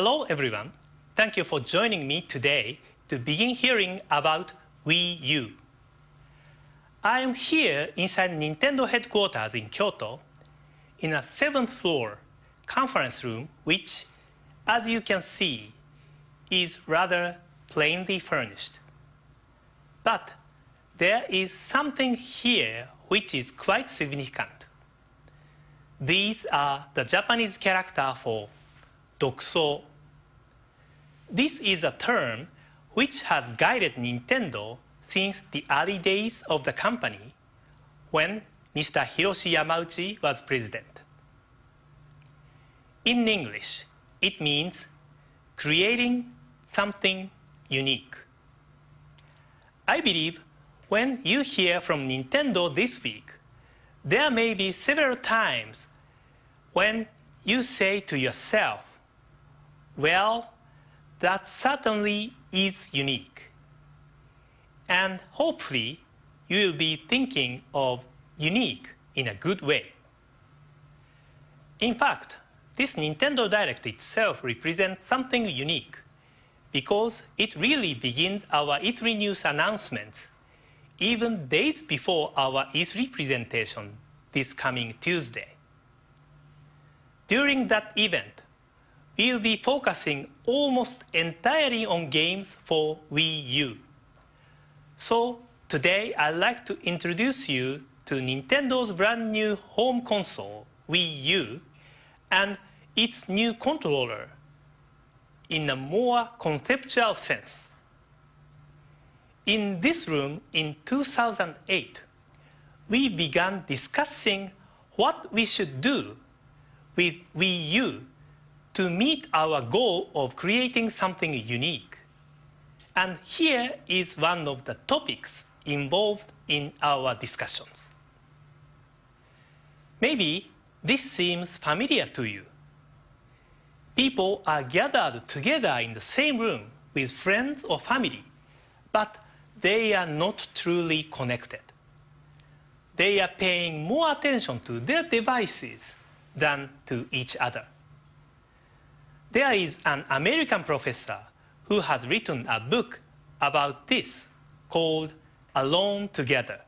Hello everyone. Thank you for joining me today to begin hearing about Wii U. I am here inside Nintendo headquarters in Kyoto in a 7th floor conference room which, as you can see, is rather plainly furnished. But there is something here which is quite significant. These are the Japanese character for Dokuso. This is a term which has guided Nintendo since the early days of the company when Mr. Hiroshi Yamauchi was president. In English, it means creating something unique. I believe when you hear from Nintendo this week, there may be several times when you say to yourself, well, that certainly is unique. And hopefully, you will be thinking of unique in a good way. In fact, this Nintendo Direct itself represents something unique because it really begins our E3 news announcements even days before our E3 presentation this coming Tuesday. During that event, we will be focusing almost entirely on games for Wii U. So today I'd like to introduce you to Nintendo's brand new home console, Wii U, and its new controller in a more conceptual sense. In this room in 2008, we began discussing what we should do with Wii U to meet our goal of creating something unique. And here is one of the topics involved in our discussions. Maybe this seems familiar to you. People are gathered together in the same room with friends or family, but they are not truly connected. They are paying more attention to their devices than to each other. There is an American professor who has written a book about this called Alone Together.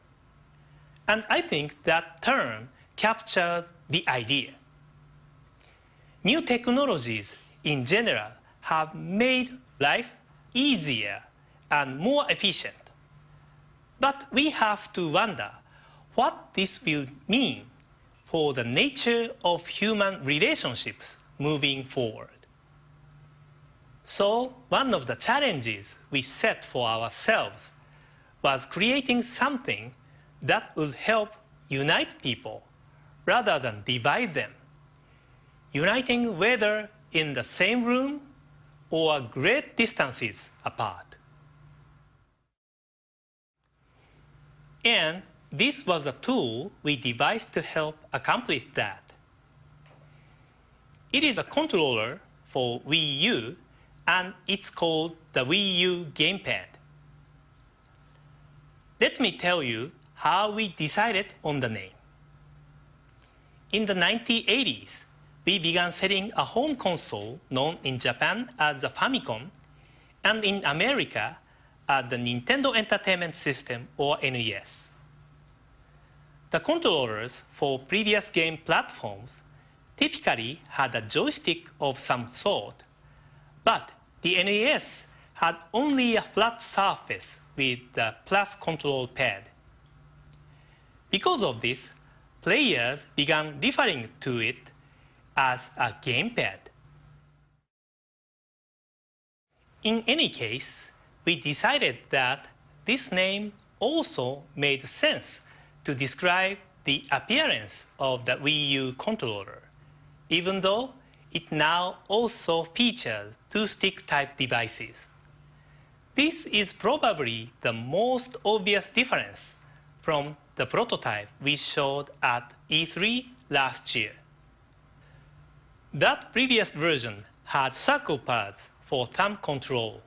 And I think that term captures the idea. New technologies in general have made life easier and more efficient. But we have to wonder what this will mean for the nature of human relationships moving forward. So one of the challenges we set for ourselves was creating something that would help unite people rather than divide them, uniting whether in the same room or great distances apart. And this was a tool we devised to help accomplish that. It is a controller for Wii U, and it's called the Wii U Gamepad. Let me tell you how we decided on the name. In the 1980s, we began selling a home console known in Japan as the Famicom, and in America as the Nintendo Entertainment System or NES. The controllers for previous game platforms typically had a joystick of some sort, but the NES had only a flat surface with the plus control pad. Because of this, players began referring to it as a gamepad. In any case, we decided that this name also made sense to describe the appearance of the Wii U controller, even though it now also features two-stick type devices. This is probably the most obvious difference from the prototype we showed at E3 last year. That previous version had circle pads for thumb control,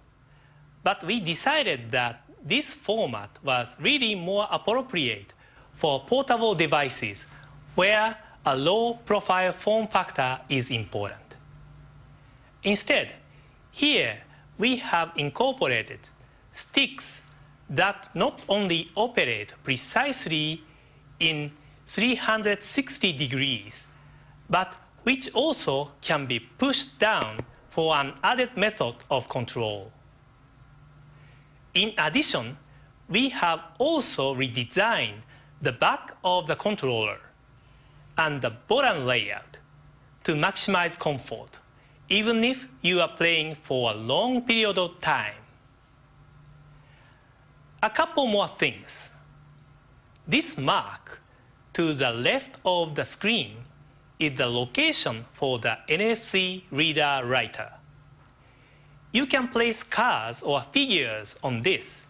but we decided that this format was really more appropriate for portable devices where a low-profile form factor is important. Instead, here we have incorporated sticks that not only operate precisely in 360 degrees, but which also can be pushed down for an added method of control. In addition, we have also redesigned the back of the controller and the button layout to maximize comfort, even if you are playing for a long period of time. A couple more things. This mark to the left of the screen is the location for the NFC reader writer. You can place cards or figures on this,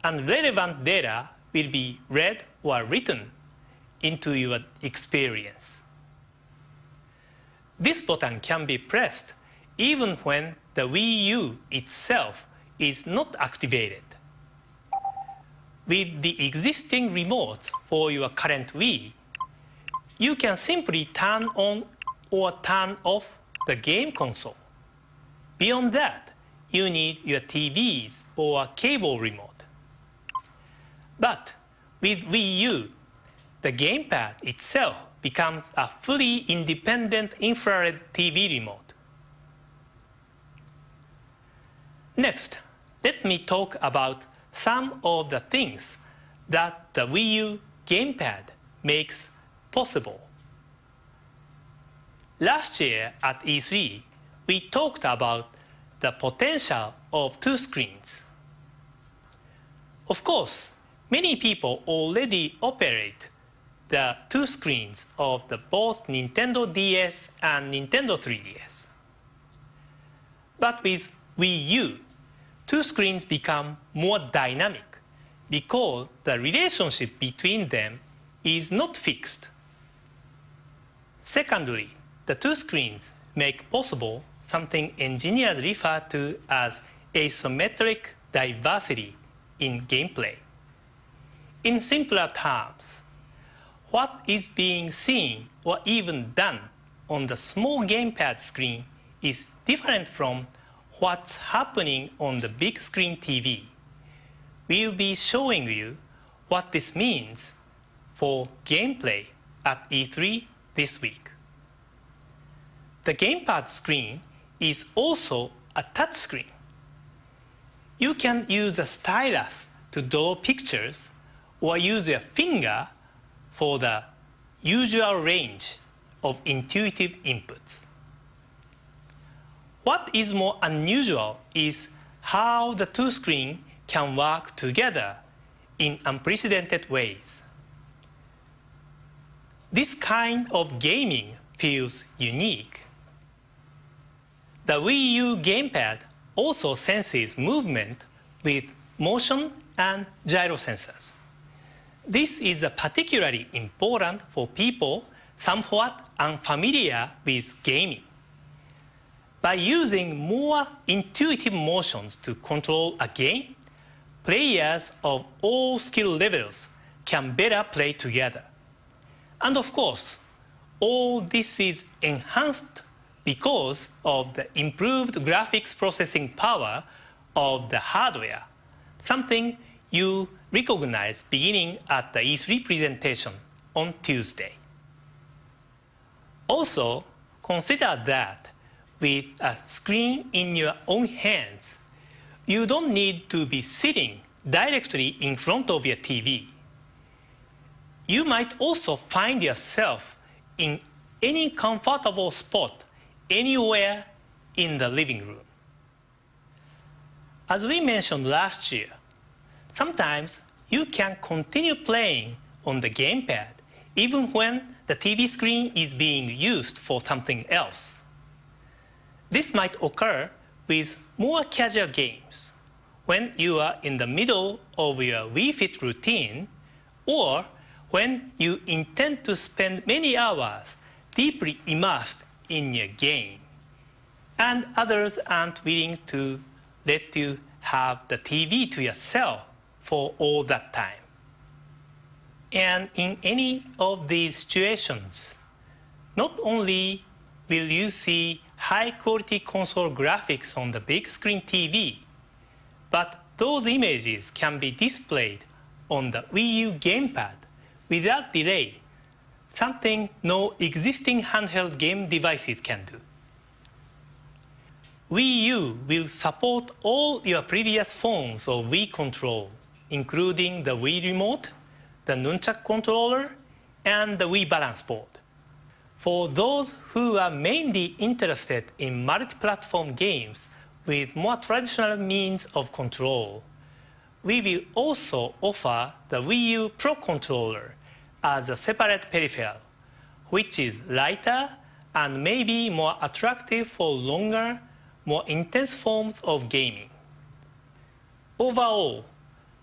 and relevant data will be read or written into your experience. This button can be pressed even when the Wii U itself is not activated. With the existing remotes for your current Wii, you can simply turn on or turn off the game console. Beyond that, you need your TVs or cable remote. But with Wii U, the gamepad itself becomes a fully independent infrared TV remote. Next, let me talk about some of the things that the Wii U gamepad makes possible. Last year at E3, we talked about the potential of two screens. Of course, many people already operate the two screens of both Nintendo DS and Nintendo 3DS. But with Wii U, two screens become more dynamic because the relationship between them is not fixed. Secondly, the two screens make possible something engineers refer to as asymmetric diversity in gameplay. In simpler terms, what is being seen or even done on the small gamepad screen is different from what's happening on the big screen TV. We'll be showing you what this means for gameplay at E3 this week. The gamepad screen is also a touch screen. You can use a stylus to draw pictures or use your finger for the usual range of intuitive inputs. What is more unusual is how the two screens can work together in unprecedented ways. This kind of gaming feels unique. The Wii U gamepad also senses movement with motion and gyro sensors. This is particularly important for people somewhat unfamiliar with gaming. By using more intuitive motions to control a game, players of all skill levels can better play together. And of course, all this is enhanced because of the improved graphics processing power of the hardware, something you recognize beginning at the E3 presentation on Tuesday. Also, consider that with a screen in your own hands, you don't need to be sitting directly in front of your TV. You might also find yourself in any comfortable spot anywhere in the living room. As we mentioned last year, sometimes you can continue playing on the gamepad even when the TV screen is being used for something else. This might occur with more casual games, when you are in the middle of your Wii Fit routine, or when you intend to spend many hours deeply immersed in your game, and others aren't willing to let you have the TV to yourself for all that time. And in any of these situations, not only will you see high-quality console graphics on the big screen TV, but those images can be displayed on the Wii U gamepad without delay, something no existing handheld game devices can do. Wii U will support all your previous forms of Wii Control, including the Wii Remote, the Nunchuk Controller, and the Wii Balance Board. For those who are mainly interested in multi-platform games with more traditional means of control, we will also offer the Wii U Pro Controller as a separate peripheral, which is lighter and maybe more attractive for longer, more intense forms of gaming. Overall,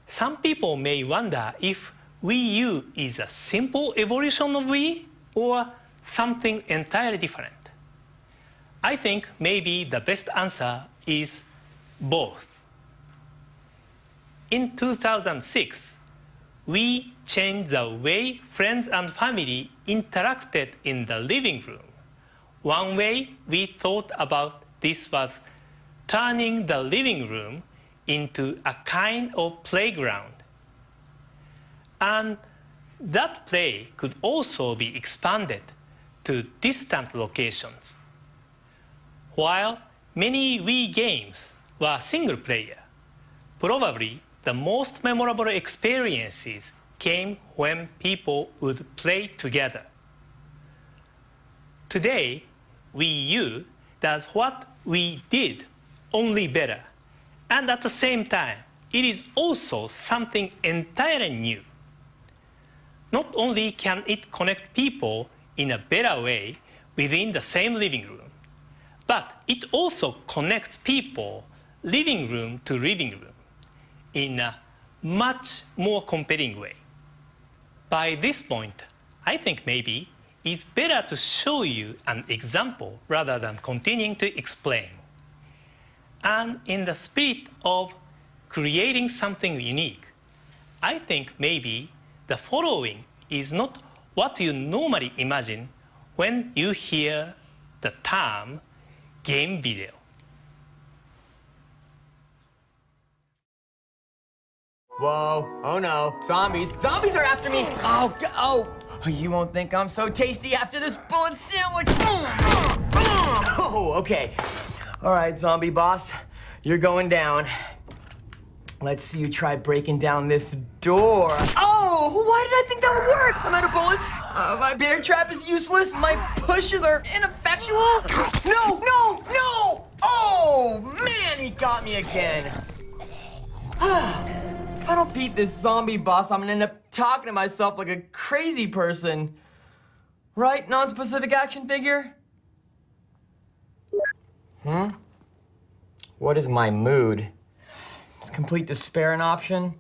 some people may wonder if Wii U is a simple evolution of Wii or something entirely different. I think maybe the best answer is both. In 2006, we changed the way friends and family interacted in the living room. One way we thought about this was turning the living room into a kind of playground. And that play could also be expanded to distant locations. While many Wii games were single-player, probably the most memorable experiences came when people would play together. Today, Wii U does what we did, only better. And at the same time, it is also something entirely new. Not only can it connect people in a better way within the same living room, but it also connects people living room to living room in a much more compelling way. By this point, I think maybe it's better to show you an example rather than continuing to explain. And in the spirit of creating something unique, I think maybe the following is not what you normally imagine when you hear the term game video. Whoa, oh no, zombies. Zombies are after me. Oh, you won't think I'm so tasty after this bullet sandwich. Oh, okay. All right, zombie boss, you're going down. Let's see you try breaking down this door. Oh, why did I think that would work? I'm out of bullets. My bear trap is useless. My pushes are ineffectual. No, no, no! Oh, man, he got me again. If I don't beat this zombie boss, I'm gonna end up talking to myself like a crazy person. Right, non-specific action figure? What is my mood? Is complete despair an option?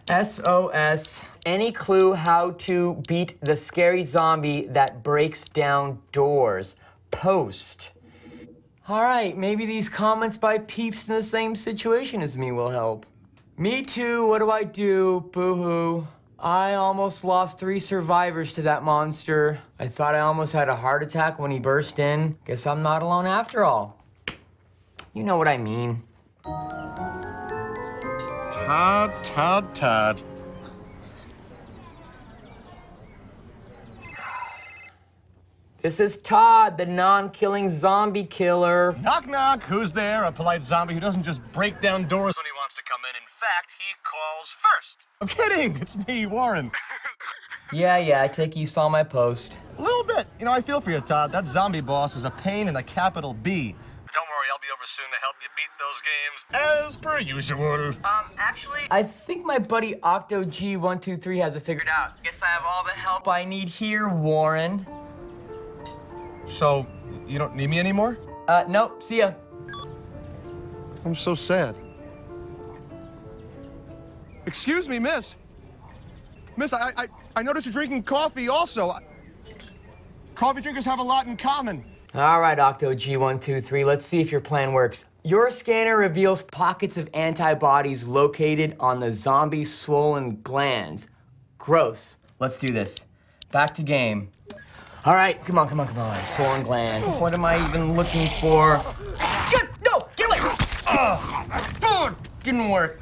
SOS. Any clue how to beat the scary zombie that breaks down doors? Post. All right, maybe these comments by peeps in the same situation as me will help. Me too, what do I do? Boo-hoo. I almost lost 3 survivors to that monster. I thought I almost had a heart attack when he burst in. Guess I'm not alone after all. You know what I mean. Todd. This is Todd, the non-killing zombie killer. Knock, knock. Who's there? A polite zombie who doesn't just break down doors when he wants to come in. In fact, he calls first. I'm kidding. It's me, Warren. Yeah, I take it you saw my post. A little bit. You know, I feel for you, Todd. That zombie boss is a pain in the capital B. But don't worry, I'll be over soon to help you beat those games, as per usual. Actually, I think my buddy OctoG123 has it figured out. Guess I have all the help I need here, Warren. So, you don't need me anymore? Nope, see ya. I'm so sad. Excuse me, miss. Miss, I noticed you're drinking coffee also. Coffee drinkers have a lot in common. All right, OctoG123, let's see if your plan works. Your scanner reveals pockets of antibodies located on the zombie's swollen glands. Gross. Let's do this. Back to game. All right, come on. Swollen gland. What am I even looking for? No, get away! Oh, didn't work.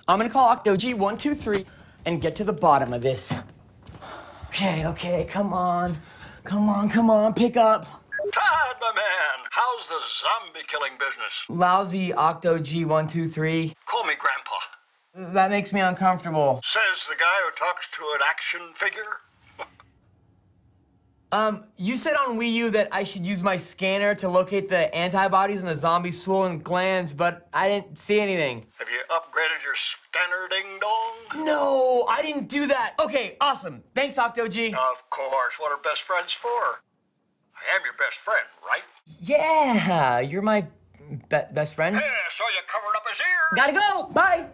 I'm gonna call Octoji123 and get to the bottom of this. Okay, come on, pick up. Todd, my man, how's the zombie killing business? Lousy Octoji123. Call me Grandpa. That makes me uncomfortable. Says the guy who talks to an action figure. You said on Wii U that I should use my scanner to locate the antibodies in the zombie swollen glands, but I didn't see anything. Have you upgraded your scanner, ding-dong? No, I didn't do that. Okay, awesome. Thanks, Octoji. Of course, what are best friends for? I am your best friend, right? Yeah, you're my best friend. Yeah, so you covered up his ears. Gotta go, bye.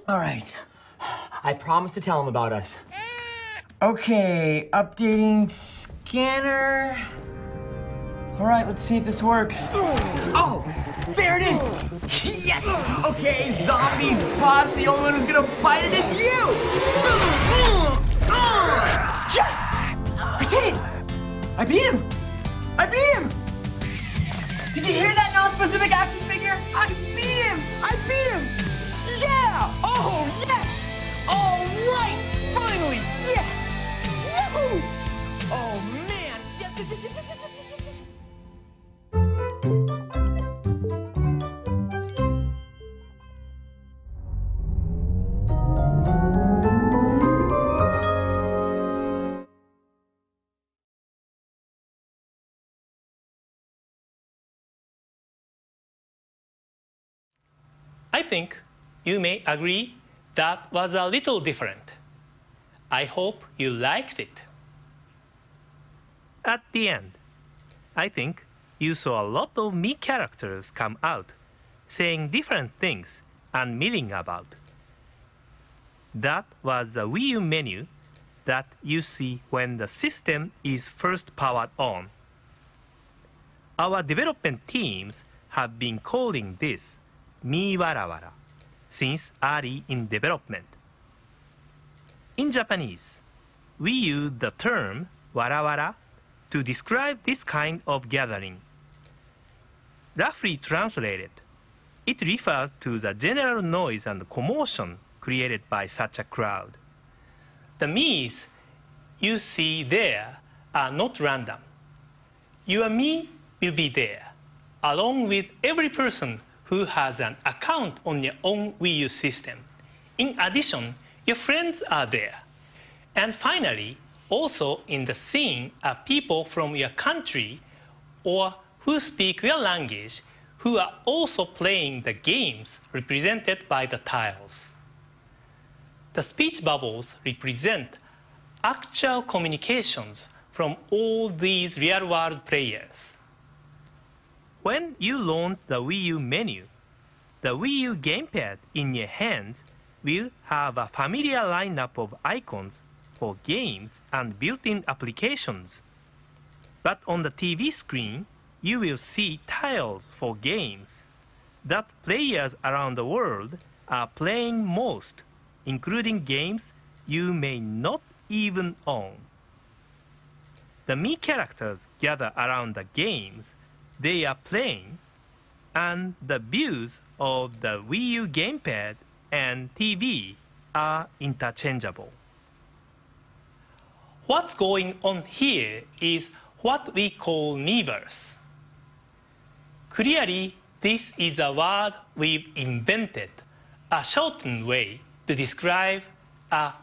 All right, I promised to tell him about us. Okay, updating scanner. All right, let's see if this works. Oh, there it is. Yes. Okay, zombie boss, the only one who's gonna bite it is you. Yes, I did it. I beat him. Did you hear that non-specific action figure? I beat him. Yeah. Oh, yes. All right, finally. Yeah. Yahoo! Oh man! Yes. I think you may agree that was a little different. I hope you liked it. At the end, I think you saw a lot of me characters come out, saying different things and milling about. That was the Wii U menu that you see when the system is first powered on. Our development teams have been calling this Mi Wara Wara since early in development. In Japanese, we use the term wara wara to describe this kind of gathering. Roughly translated, it refers to the general noise and commotion created by such a crowd. The me's you see there are not random. Your me will be there, along with every person who has an account on your own Wii U system. In addition, your friends are there. And finally, also in the scene are people from your country or who speak your language who are also playing the games represented by the tiles. The speech bubbles represent actual communications from all these real-world players. When you launch the Wii U menu, the Wii U gamepad in your hands will have a familiar lineup of icons for games and built-in applications. But on the TV screen, you will see tiles for games that players around the world are playing most, including games you may not even own. The Me characters gather around the games they are playing, and the views of the Wii U gamepad and TV are interchangeable. What's going on here is what we call Miiverse. Clearly, this is a word we've invented, a shortened way to describe a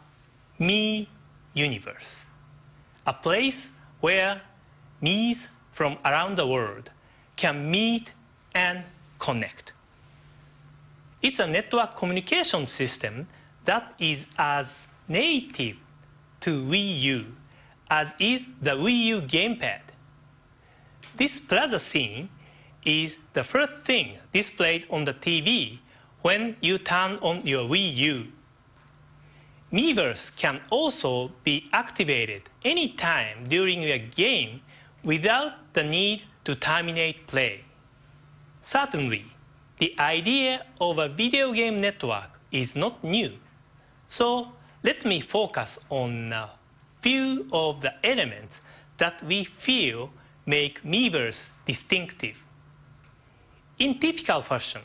Me universe, a place where me's from around the world can meet and connect. It's a network communication system that is as native to Wii U as is the Wii U gamepad. This plaza scene is the first thing displayed on the TV when you turn on your Wii U. Miiverse can also be activated anytime during your game without the need to terminate play. Certainly, the idea of a video game network is not new. So let me focus on few of the elements that we feel make Miiverse distinctive. In typical fashion,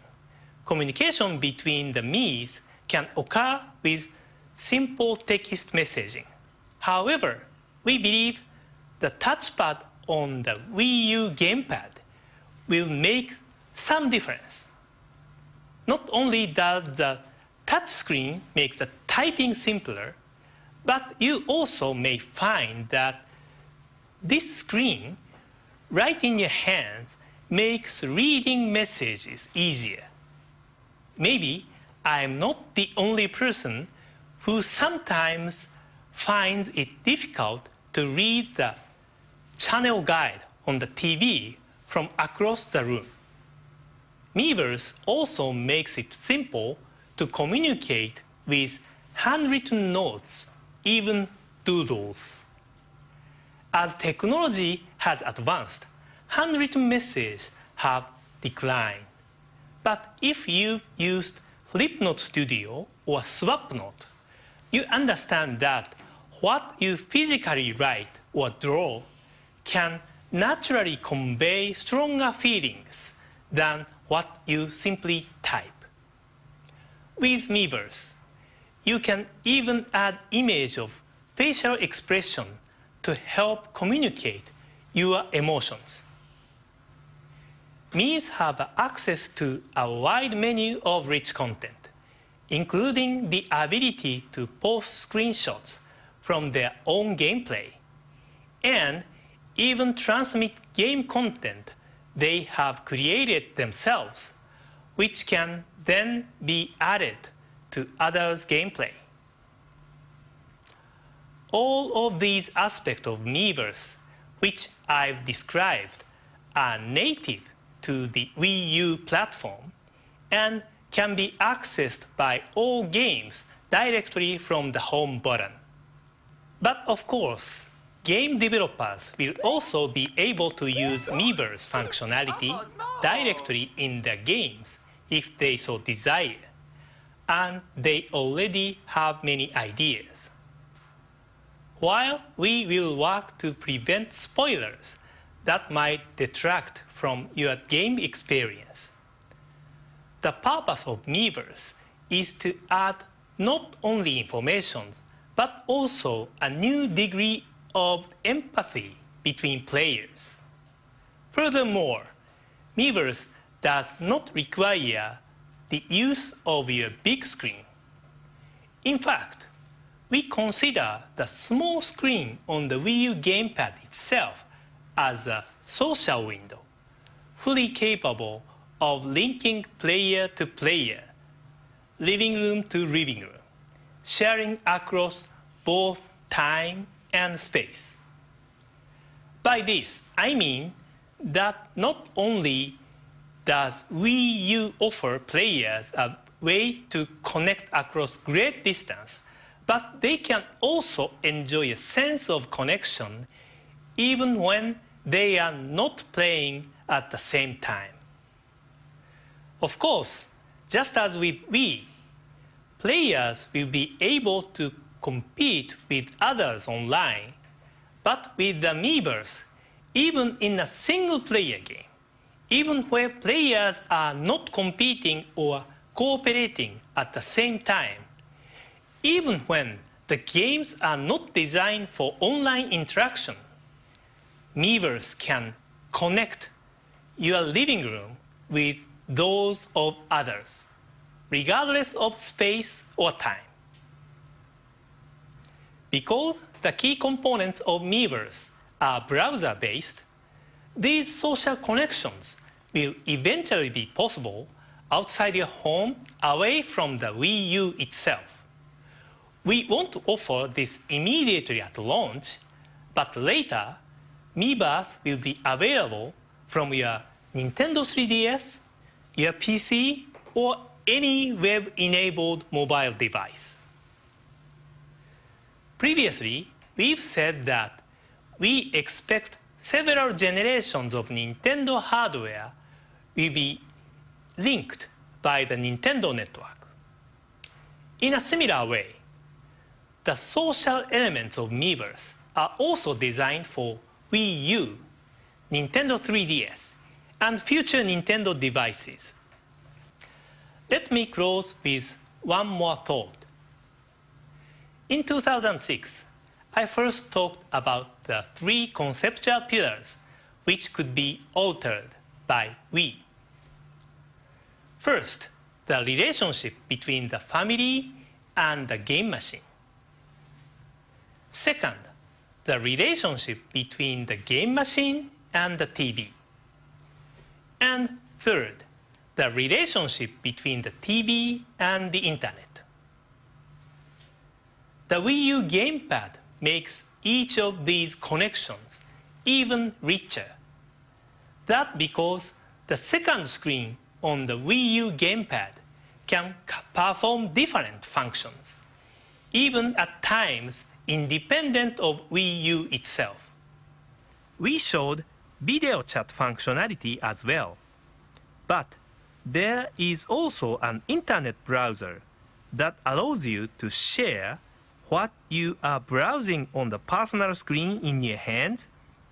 communication between the Miis can occur with simple text messaging. However, we believe the touchpad on the Wii U gamepad will make some difference. Not only does the touchscreen make the typing simpler, but you also may find that this screen right in your hands makes reading messages easier. Maybe I'm not the only person who sometimes finds it difficult to read the channel guide on the TV from across the room. Miiverse also makes it simple to communicate with handwritten notes, even doodles. As technology has advanced, handwritten messages have declined. But if you've used Flipnote Studio or SwapNote, you understand that what you physically write or draw can naturally convey stronger feelings than what you simply type. With Miiverse, you can even add image of facial expression to help communicate your emotions. Miis have access to a wide menu of rich content, including the ability to post screenshots from their own gameplay, and even transmit game content they have created themselves, which can then be added to others' gameplay. All of these aspects of Miiverse, which I've described, are native to the Wii U platform and can be accessed by all games directly from the home button. But of course, game developers will also be able to use Miiverse functionality directly in their games if they so desire, and they already have many ideas. While we will work to prevent spoilers that might detract from your game experience, the purpose of Miiverse is to add not only information, but also a new degree of empathy between players. Furthermore, Miiverse does not require the use of your big screen. In fact, we consider the small screen on the Wii U gamepad itself as a social window, fully capable of linking player to player, living room to living room, sharing across both time and space. By this, I mean that not only does Wii U offer players a way to connect across great distance, but they can also enjoy a sense of connection even when they are not playing at the same time. Of course, just as with Wii, players will be able to compete with others online, but with the Miiverse, even in a single-player game, even where players are not competing or cooperating at the same time, even when the games are not designed for online interaction, Miiverse can connect your living room with those of others, regardless of space or time. Because the key components of Miiverse are browser-based, these social connections will eventually be possible outside your home, away from the Wii U itself. We want to offer this immediately at launch, but later, Miiverse will be available from your Nintendo 3DS, your PC, or any web-enabled mobile device. Previously, we've said that we expect several generations of Nintendo hardware will be linked by the Nintendo network. In a similar way, the social elements of Miiverse are also designed for Wii U, Nintendo 3DS, and future Nintendo devices. Let me close with one more thought. In 2006, I first talked about the three conceptual pillars which could be altered by Wii. First, the relationship between the family and the game machine. Second, the relationship between the game machine and the TV. And third, the relationship between the TV and the internet. The Wii U gamepad makes each of these connections even richer. That's because the second screen on the Wii U gamepad can perform different functions, even at times independent of Wii U itself. We showed video chat functionality as well, but there is also an internet browser that allows you to share what you are browsing on the personal screen in your hands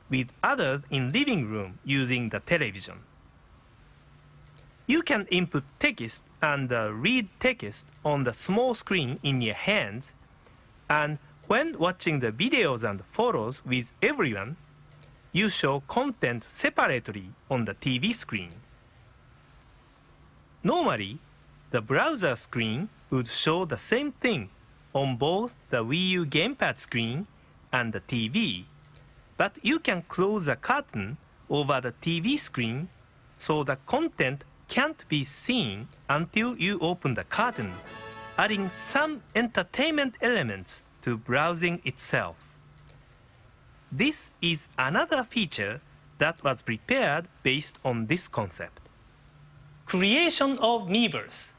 with others in living room using the television. You can input text and read text on the small screen in your hands, and when watching the videos and photos with everyone, you show content separately on the TV screen. Normally, the browser screen would show the same thing on both the Wii U gamepad screen and the TV, but you can close the curtain over the TV screen so the content can't be seen until you open the curtain, adding some entertainment elements to browsing itself. This is another feature that was prepared based on this concept. Creation of Miiverse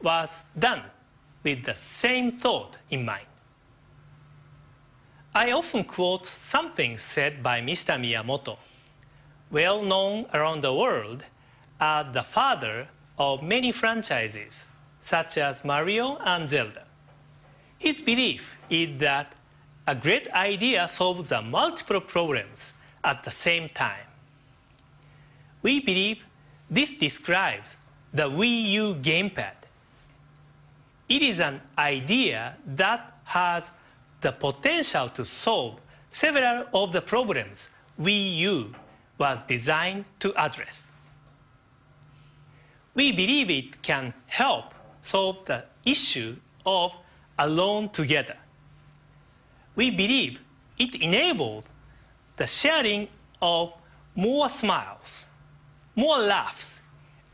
was done with the same thought in mind. I often quote something said by Mr. Miyamoto, well known around the world as the father of many franchises, such as Mario and Zelda. His belief is that a great idea solves the multiple problems at the same time. We believe this describes the Wii U gamepad. It is an idea that has the potential to solve several of the problems Wii U was designed to address. We believe it can help solve the issue of alone together. We believe it enables the sharing of more smiles, more laughs,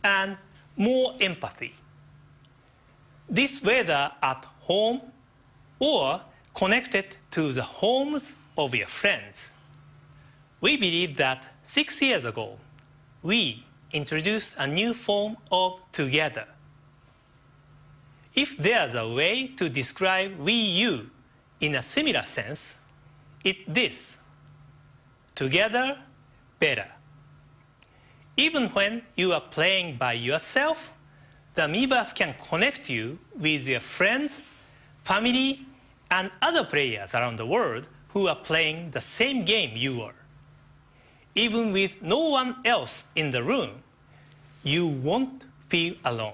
and more empathy. This whether at home or connected to the homes of your friends. We believe that 6 years ago, we introduced a new form of together. If there's a way to describe Wii U in a similar sense, it's this: together, better. Even when you are playing by yourself, the Miiverse can connect you with your friends, family, and other players around the world who are playing the same game you are. Even with no one else in the room, you won't feel alone.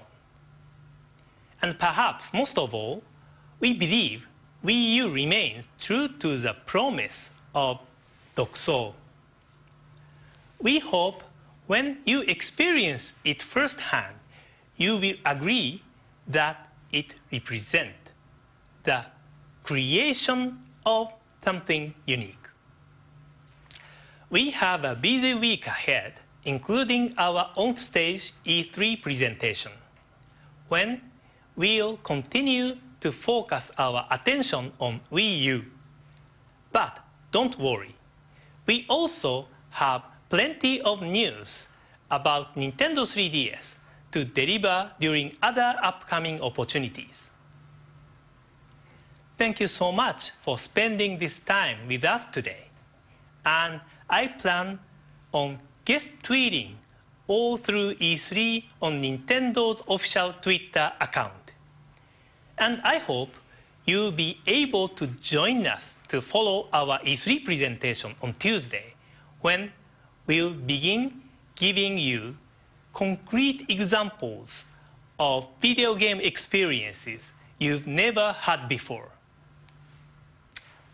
And perhaps most of all, we believe Wii U remains true to the promise of Dokuso. We hope when you experience it firsthand, you will agree that it represents the creation of something unique. We have a busy week ahead, including our on-stage E3 presentation, when we'll continue to focus our attention on Wii U. But don't worry, we also have plenty of news about Nintendo 3DS to deliver during other upcoming opportunities. Thank you so much for spending this time with us today. And I plan on guest tweeting all through E3 on Nintendo's official Twitter account. And I hope you'll be able to join us to follow our E3 presentation on Tuesday, when we'll begin giving you concrete examples of video game experiences you've never had before.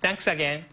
Thanks again.